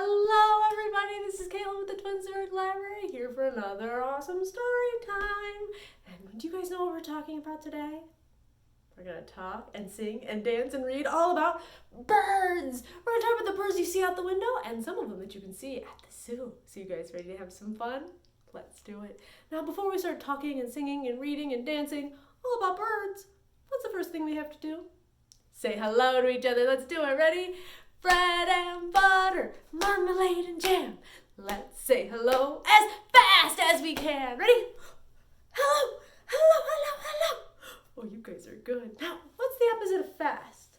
Hello everybody, this is Kayla with the Twinsburg Library here for another awesome story time. And do you guys know what we're talking about today? We're going to talk and sing and dance and read all about birds. We're going to talk about the birds you see out the window and some of them that you can see at the zoo. So you guys ready to have some fun? Let's do it. Now before we start talking and singing and reading and dancing all about birds, what's the first thing we have to do? Say hello to each other. Let's do it. Ready? Bread and butter, marmalade and jam. Let's say hello as fast as we can. Ready? Hello, hello, hello, hello. Oh, you guys are good. Now, what's the opposite of fast?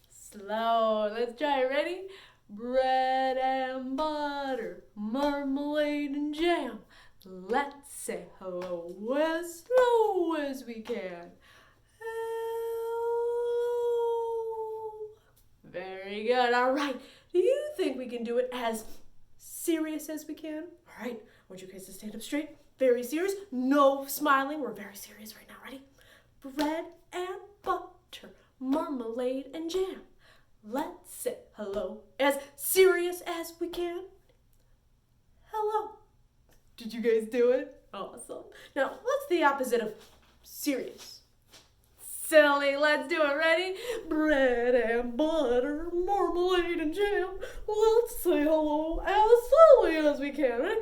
Slow. Let's try it. Ready? Bread and butter, marmalade and jam. Let's say hello as slow as we can. Very good. All right. Do you think we can do it as serious as we can? All right. I want you guys to stand up straight. Very serious. No smiling. We're very serious right now. Ready? Bread and butter, marmalade and jam. Let's say hello as serious as we can. Hello. Did you guys do it? Awesome. Now, what's the opposite of serious? Silly. Let's do it. Ready? Bread and butter, marmalade and jam. Let's say hello as slowly as we can. Ready?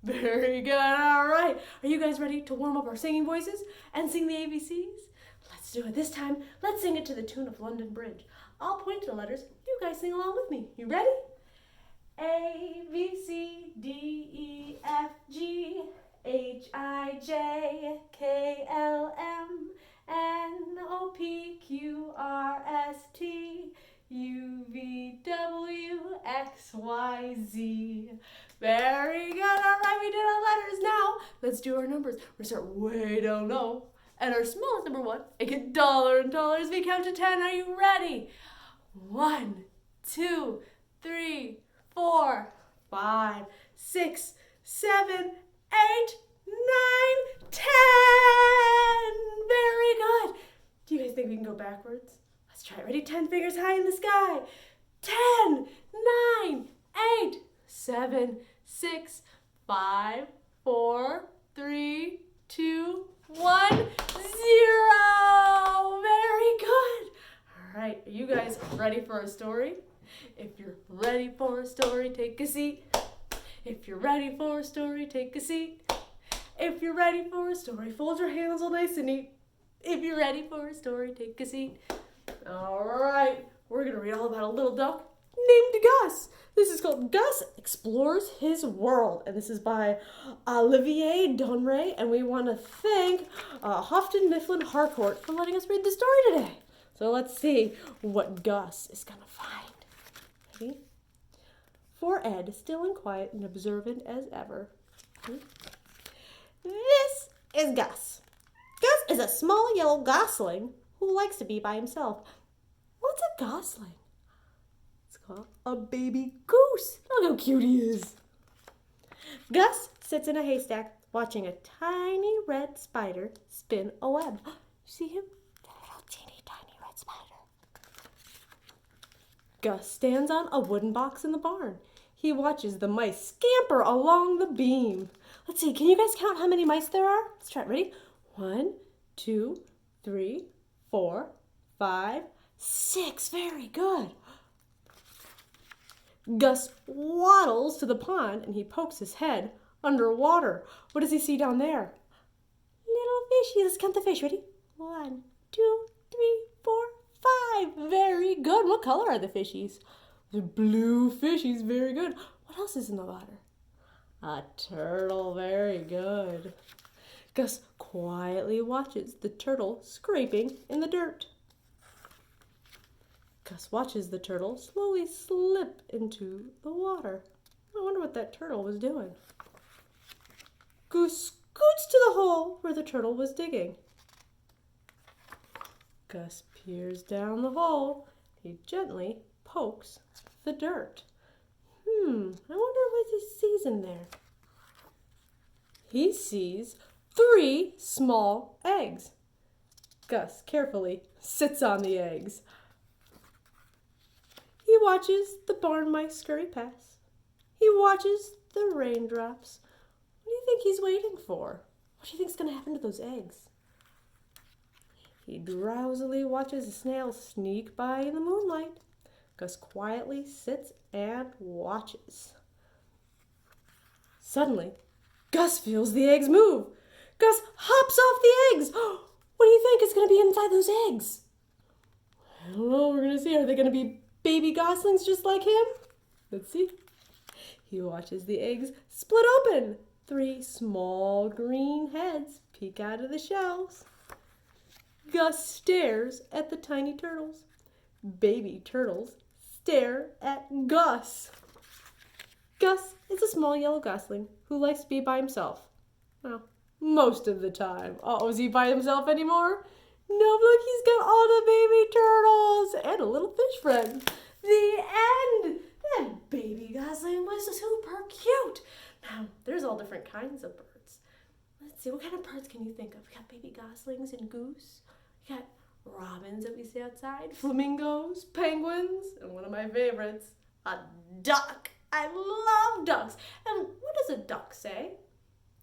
Very good. All right. Are you guys ready to warm up our singing voices and sing the ABCs? Let's do it. This time, let's sing it to the tune of London Bridge. I'll point to the letters. You guys sing along with me. You ready? A, B, C, D, E, F, G, H, I, J, K, L, M, N, O, P, Q, R, S, T, U, V, W, X, Y, Z. Very good. All right, we did our letters. Now, let's do our numbers. We're going to start way down low. And our smallest number 1, it gets taller and taller as we count to 10. Are you ready? 1, 2, 3, 4, 5, 6, 7, 8, 9, 10. Very good. Do you guys think we can go backwards? Let's try it. Ready? 10 fingers high in the sky. 10, 9, 8, 7, 6, 5, 4, 3, 2, 1, 0. Very good. All right. Are you guys ready for a story? If you're ready for a story, take a seat. If you're ready for a story, take a seat. If you're ready for a story, fold your hands all nice and neat. If you're ready for a story, take a seat. All right, we're going to read all about a little duck named Gus. This is called Gus Explores His World, and this is by Olivier Donray, and we want to thank Houghton Mifflin Harcourt for letting us read the story today. So let's see what Gus is going to find. Ready? For Ed, still and quiet and observant as ever. This is Gus. Gus is a small yellow gosling who likes to be by himself. What's a gosling? It's called a baby goose. Look how cute he is. Gus sits in a haystack watching a tiny red spider spin a web. You see him? The little teeny tiny red spider. Gus stands on a wooden box in the barn. He watches the mice scamper along the beam. Let's see, can you guys count how many mice there are? Let's try it. Ready? 1, 2, 3, 4, 5, 6. Very good. Gus waddles to the pond and he pokes his head underwater. What does he see down there? Little fishy. Let's count the fish. Ready? 1, 2, 3, 4, 5. Very good. What color are the fishies? The blue fishies. Very good. What else is in the water? A turtle. Very good. Gus quietly watches the turtle scraping in the dirt. Gus watches the turtle slowly slip into the water. I wonder what that turtle was doing. Gus scoots to the hole where the turtle was digging. Gus peers down the hole. He gently pokes the dirt. I wonder what he sees in there. He sees 3 small eggs. Gus carefully sits on the eggs. He watches the barn mice scurry past. He watches the raindrops. What do you think he's waiting for? What do you think's going to happen to those eggs? He drowsily watches a snail sneak by in the moonlight. Gus quietly sits and watches. Suddenly, Gus feels the eggs move. Gus hops off the eggs. What do you think is going to be inside those eggs? I don't know. We're going to see. Are they going to be baby goslings just like him? Let's see. He watches the eggs split open. 3 small green heads peek out of the shells. Gus stares at the tiny turtles. Baby turtles stare at Gus. Gus is a small yellow gosling who likes to be by himself. Well, most of the time. Oh, is he by himself anymore? No, look, he's got all the baby turtles and a little fish friend. The end! That baby gosling was super cute. Now, there's all different kinds of birds. Let's see, what kind of birds can you think of? We got baby goslings and goose. We got robins that we see outside, flamingos, penguins, and one of my favorites, a duck. I love ducks. And what does a duck say?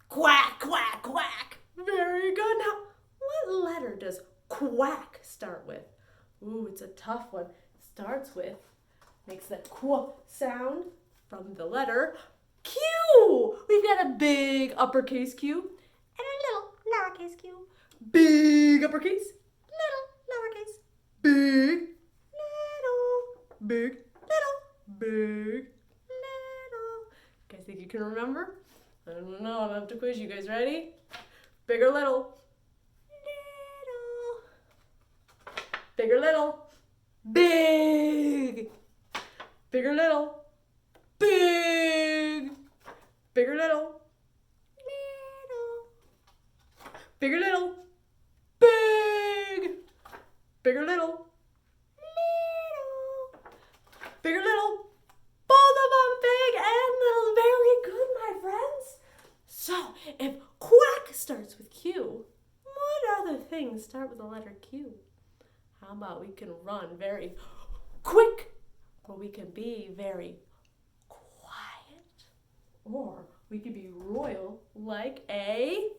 Quack, quack, quack. Very good. Now, what letter does quack start with? Ooh, it's a tough one. It starts with, makes that qu sound from the letter Q. We've got a big uppercase Q and a little lowercase q. Big uppercase, little lowercase. Big, little, big, little, big, little. You guys think you can remember? I don't know. I'm gonna have to quiz you guys. Ready? Big or little? Little. Big or little? Big. Big or little? Big. Big or little? Little. Big or little? Big. Big or little? Little. Big or little? Both of them big and little. Very good, my friends. So, if quack starts with Q, what other things start with the letter Q? How about we can run very quick, or we can be very quiet, or we could be royal like a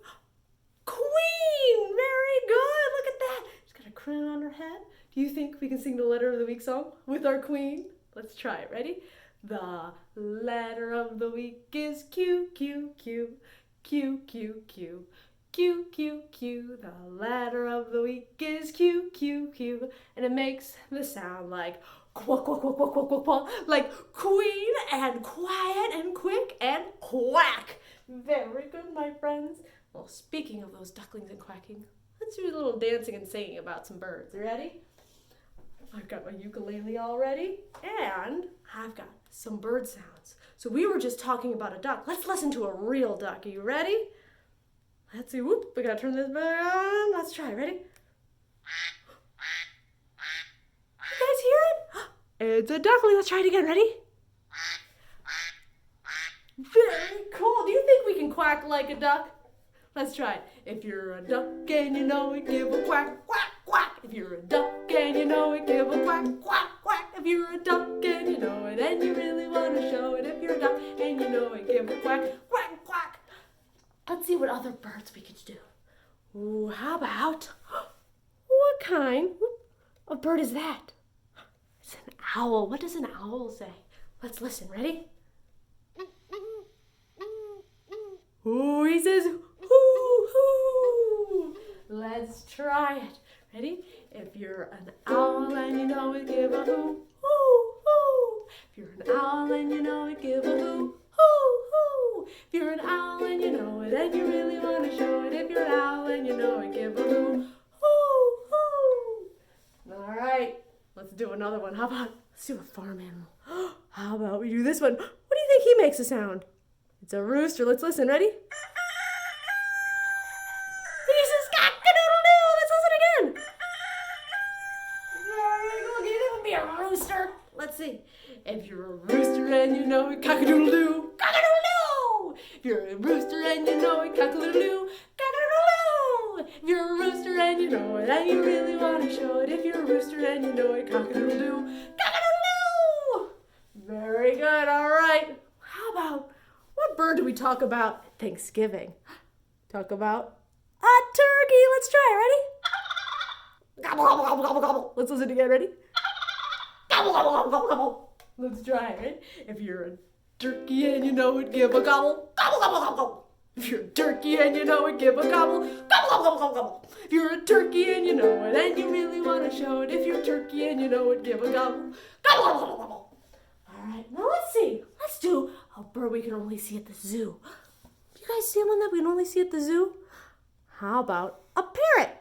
queen. Very good. Look at that. She's got a crown on her head. Do you think we can sing the letter of the week song with our queen? Let's try it. Ready? The letter of the week is Q, Q, Q, Q, Q, Q. Q, Q, Q, the letter of the week is Q, Q, Q, and it makes the sound like quack, quack, quack, quack, quack, quack, quack, like queen and quiet and quick and quack. Very good, my friends. Well, speaking of those ducklings and quacking, let's do a little dancing and singing about some birds. You ready? I've got my ukulele all ready, and I've got some bird sounds. So we were just talking about a duck. Let's listen to a real duck. Are you ready? Let's see. Whoop, we gotta turn this back on. Let's try. Ready? You guys hear it? It's a duckling. Let's try it again. Ready? Very cool. Do you think we can quack like a duck? Let's try it. If you're a duck and you know it, give a quack, quack, quack. If you're a duck and you know it, give a quack, quack, quack. If you're a duck and you know it, and you really want to show it. If you're a duck and you know it, give a quack, quack, quack. Let's see what other birds we could do. Ooh, how about, what kind of bird is that? It's an owl. What does an owl say? Let's listen. Ready? Ooh, he says, hoo, hoo. Let's try it. Ready? If you're an owl and you know it, give a hoo, hoo, hoo. If you're an owl and you know it, give a hoo, hoo, hoo. If you're an owl and you know it, and you really want to show it. If you're an owl and you know it, give a hoo, hoo, hoo. All right, let's do another one. How about, let's do a farm animal. How about we do this one? What do you think he makes a sound? It's a rooster. Let's listen. Ready? He says, cock-a-doodle-doo. Let's listen again. Very good. Can you be a rooster? Let's see. If you're a rooster and you know it, cock-a-doodle-doo. Cock-a-doodle-doo. If you're a rooster and you know it, cock-a-doodle-doo. Cock-a-doodle-doo. If you're a rooster and you know it, and you really want to show it. If you're a rooster and you know it, cock-a-doodle-doo. Cock-a-doodle-doo. do we talk about Thanksgiving? Talk about a turkey. Let's try it. Ready? Gobble, gobble, gobble, gobble, gobble. Let's listen again. Ready? Gobble, gobble, gobble, gobble, gobble. Let's try it. Ready? If you're a turkey and you know it, give a gobble. Gobble, gobble, gobble, gobble. If you're a turkey and you know it, give a gobble. Gobble, gobble, gobble, gobble, gobble. If you're a turkey and you know it, and you really want to show it. If you're a turkey and you know it, give a gobble. Gobble, gobble, gobble, gobble. All right, now let's see. Let's do a bird we can only see at the zoo. Do you guys see one that we can only see at the zoo? How about a parrot?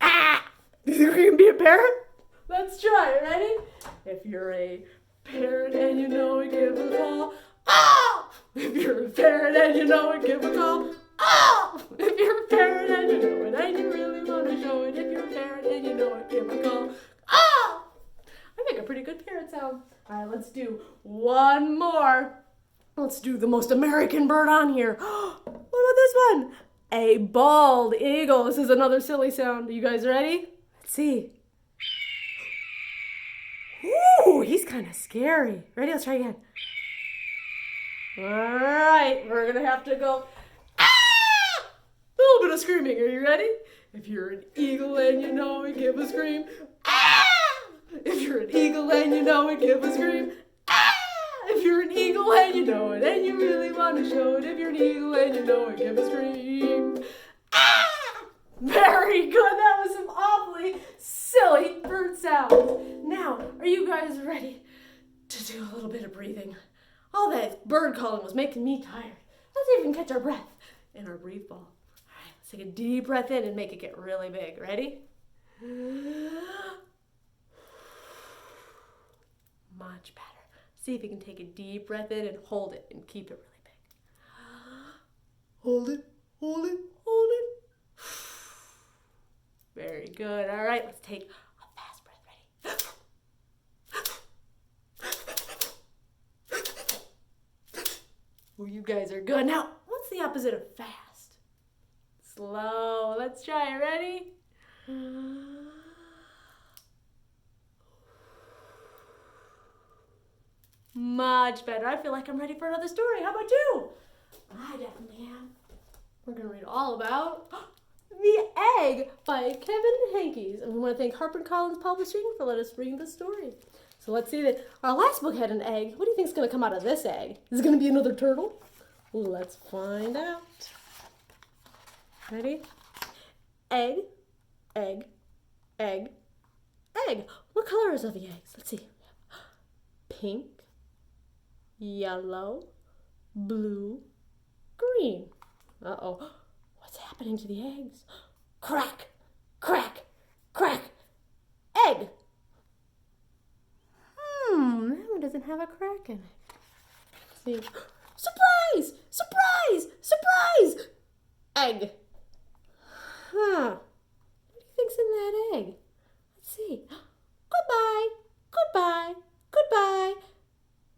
Ah! Do you think we can be a parrot? Let's try it. Ready? If you're a parrot and you know it, give a call. Ah! If you're a parrot and you know it, give a call. Ah! If you're a parrot and you know it, and you really want to show it. If you're a parrot and you know it, give a call. Ah! I make a pretty good parrot sound. All right, let's do one more. Let's do the most American bird on here. What about this one? A bald eagle. This is another silly sound. Are you guys ready? Let's see. Ooh, he's kind of scary. Ready? Let's try again. All right, we're going to have to go. Ah! A little bit of screaming. Are you ready? If you're an eagle and you know it, give a scream. Ah! If you're an eagle and you know it, give a scream. Ah! If you're an eagle and you know it, and you really want to show it. If you're an eagle and you know it, give a scream. Ah! Very good. That was some awfully silly bird sounds. Now, are you guys ready to do a little bit of breathing? All that bird calling was making me tired. Let's see if we can catch our breath in our breathe ball. All right, let's take a deep breath in and make it get really big. Ready? Much better. See if you can take a deep breath in and hold it and keep it really big. Hold it, hold it, hold it. Very good. All right, let's take a fast breath. Ready? Oh, you guys are good. Now, what's the opposite of fast? Slow. Let's try it. Ready? Much better. I feel like I'm ready for another story. How about you? I definitely am. We're going to read all about The Egg by Kevin Henkes. And we want to thank HarperCollins Publishing for letting us bring the story. So let's see that our last book had an egg. What do you think is going to come out of this egg? Is it going to be another turtle? Let's find out. Ready? Egg, egg, egg, egg. What colors are the eggs? Let's see. Pink, yellow, blue, green. Uh-oh. What's happening to the eggs? Crack, crack, crack, egg. That one doesn't have a crack in it. Let's see. Surprise, surprise, surprise, egg. What do you think's in that egg? Let's see. Goodbye, goodbye, goodbye,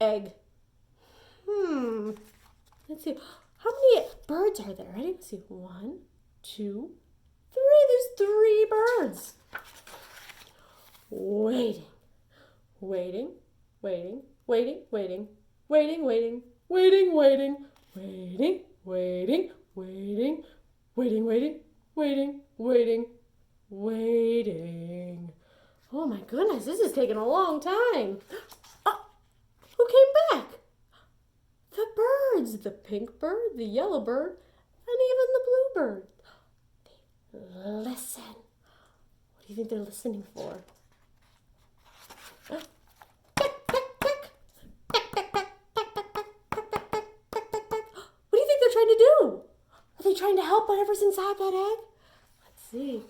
egg. Let's see. How many birds are there? Ready? Let's see. 1, 2, 3. There's 3 birds. Waiting, waiting, waiting, waiting, waiting, waiting, waiting, waiting, waiting, waiting, waiting, waiting, waiting, waiting, waiting, waiting, waiting. Oh my goodness, this is taking a long time. Who came back? The birds, the pink bird, the yellow bird, and even the blue bird. They listen. What do you think they're listening for? What do you think they're trying to do? Are they trying to help whatever's inside that egg? Let's see.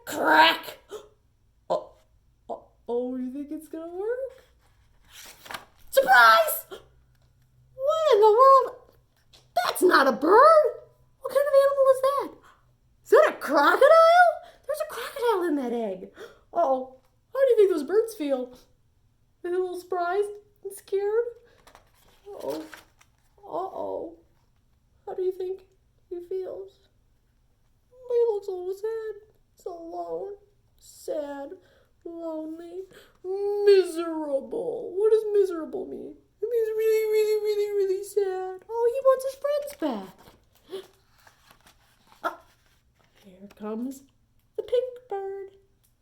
Crack! Oh, you think it's gonna work? Surprise! What in the world? That's not a bird! What kind of animal is that? Is that a crocodile? There's a crocodile in that egg. Uh-oh. How do you think those birds feel? Are they a little surprised and scared? Uh-oh. Uh-oh. How do you think he feels? He looks a little sad. So alone. sad, lonely, miserable. What does miserable mean? It means really, really, really, really sad. Oh, he wants his friends back. Ah, here comes the pink bird.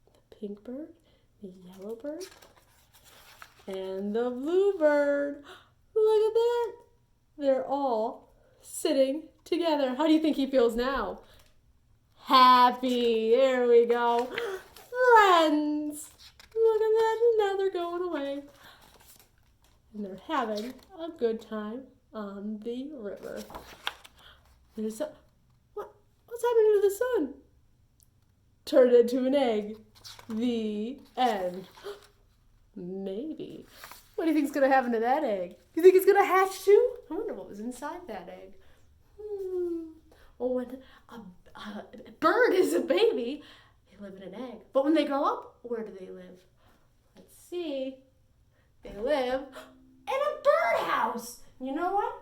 The pink bird, the yellow bird, and the blue bird. Look at that. They're all sitting together. How do you think he feels now? Happy. There we go. Friends. Look at that. Now they're going away. And they're having a good time on the river. What's happening to the sun? Turned into an egg. The end. Maybe. What do you think's going to happen to that egg? You think it's going to hatch too? I wonder what was inside that egg. Well, when a bird is a baby, they live in an egg. But when they grow up, where do they live? Let's see. They live in a birdhouse. You know what?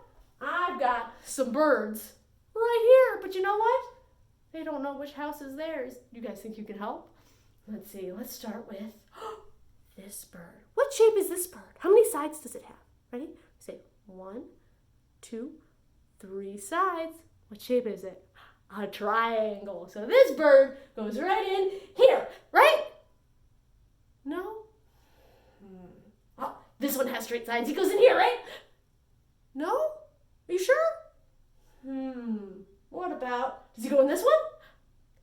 I've got some birds right here. But you know what? They don't know which house is theirs. You guys think you can help? Let's see. Let's start with this bird. What shape is this bird? How many sides does it have? Ready? Say 1, 2, 3 sides. What shape is it? A triangle. So this bird goes right in here, right? No? Oh, this one has straight sides. He goes in here, right? No? Are you sure? What about, does he go in this one?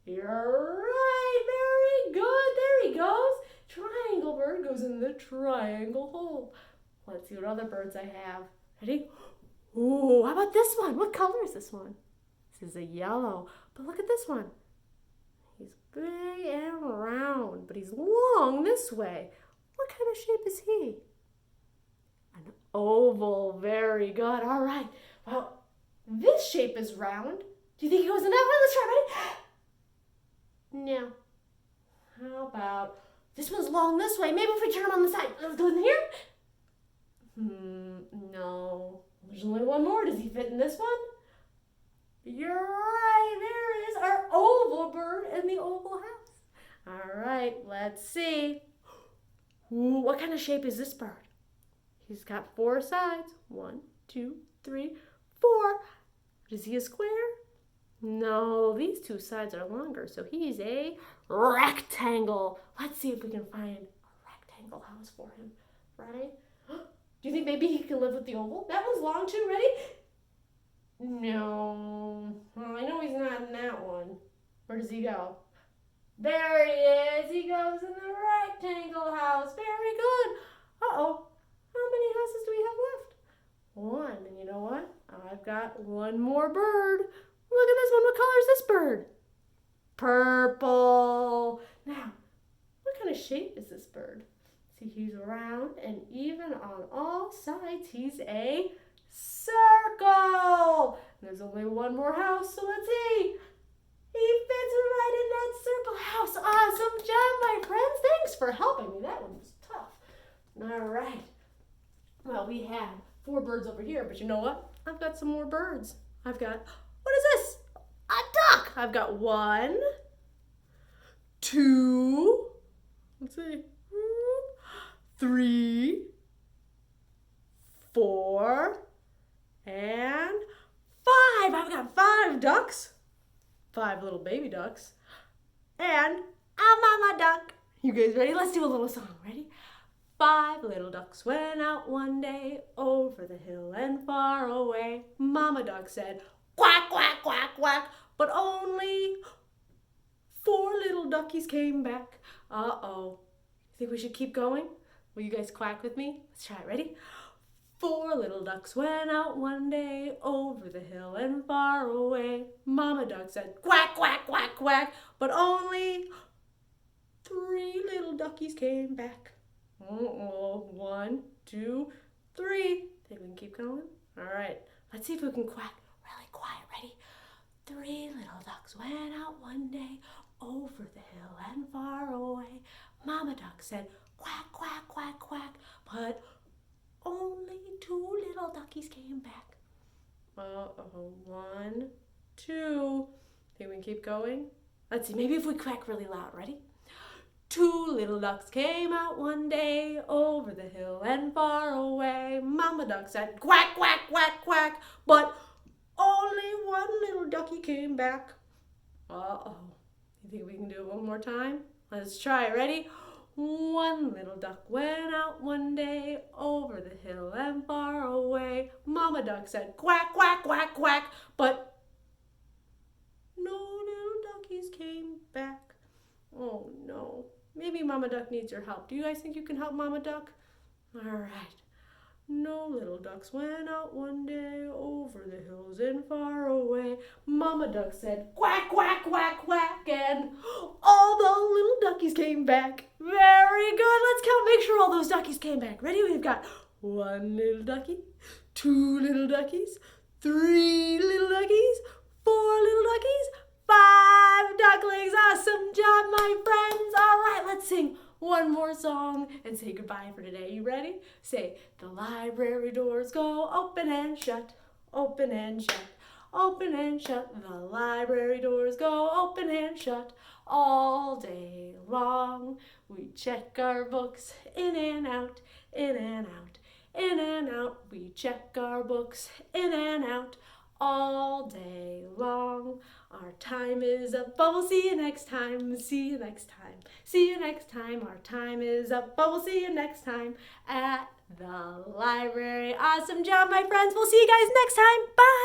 You're right. Very good. There he goes. Triangle bird goes in the triangle hole. Let's see what other birds I have. Ready? Ooh, how about this one? What color is this one? This is a yellow. But look at this one. He's big and round, but he's long this way. What kind of shape is he? An oval. Very good. All right. Well, this shape is round. Do you think he goes in that one? Let's try. Ready? No. How about this one's long this way. Maybe if we turn him on the side. Let's go in here. No. There's only one more. Does he fit in this one? You're right. There is our oval bird in the oval house. All right. Let's see. Ooh, what kind of shape is this bird? He's got 4 sides. 1, 2, 3, 4. Is he a square? No, these 2 sides are longer, so he's a rectangle. Let's see if we can find a rectangle house for him. Ready? Do you think maybe he can live with the oval? That one's long too. Ready? No. Well, I know he's not in that one. Where does he go? There he is. He goes in the rectangle house. Very good. Uh-oh. How many houses do we have left? 1. And you know what? I've got one more bird. Look at this one. What color is this bird? Purple. Now, what kind of shape is this bird? See, he's round and even on all sides. He's a circle. And there's only one more house, so let's see. He fits right in that circle house. Awesome job, my friends. Thanks for helping me. That one was tough. All right. Well, we have 4 birds over here, but you know what? I've got some more birds. I've got, what is this? A duck. I've got 1, 2, let's see, 3, 4, and 5. I've got 5 ducks, 5 little baby ducks, and a mama duck. You guys ready? Let's do a little song. Ready? 5 little ducks went out one day over the hill and far away. Mama duck said, quack, quack, quack, quack, but only 4 little duckies came back. Uh-oh. Think we should keep going? Will you guys quack with me? Let's try it. Ready? 4 little ducks went out one day over the hill and far away. Mama duck said, quack, quack, quack, quack, but only 3 little duckies came back. Uh-oh. 1, 2, 3. Think we can keep going? All right. Let's see if we can quack really quiet. Ready? 3 little ducks went out one day over the hill and far away. Mama duck said, quack, quack, quack, quack, but only 2 little duckies came back. Uh-oh. 1, 2. Think we can keep going? Let's see. Maybe if we quack really loud. Ready? Two little ducks came out one day over the hill and far away. Mama duck said, quack, quack, quack, quack, but only one little ducky came back. Uh-oh. You think we can do it one more time? Let's try it. Ready? One little duck went out one day over the hill and far away. Mama duck said, quack, quack, quack, quack, but no little duckies came back. Oh no. Maybe Mama Duck needs your help. Do you guys think you can help Mama Duck? All right. No little ducks went out one day over the hills and far away. Mama Duck said, quack, quack, quack, quack, and all the little duckies came back. Very good. Let's count, make sure all those duckies came back. Ready? We've got one little ducky, two little duckies, three little duckies, four little duckies, five ducklings. Awesome job, my friends. All right, let's sing one more song and say goodbye for today. You ready? Say, the library doors go open and shut, open and shut, open and shut. The library doors go open and shut all day long. We check our books in and out, in and out, in and out. We check our books in and out all day long. Our time is up, but we'll see you next time. See you next time. See you next time. Our time is up, but we'll see you next time at the library. Awesome job, my friends. We'll see you guys next time. Bye.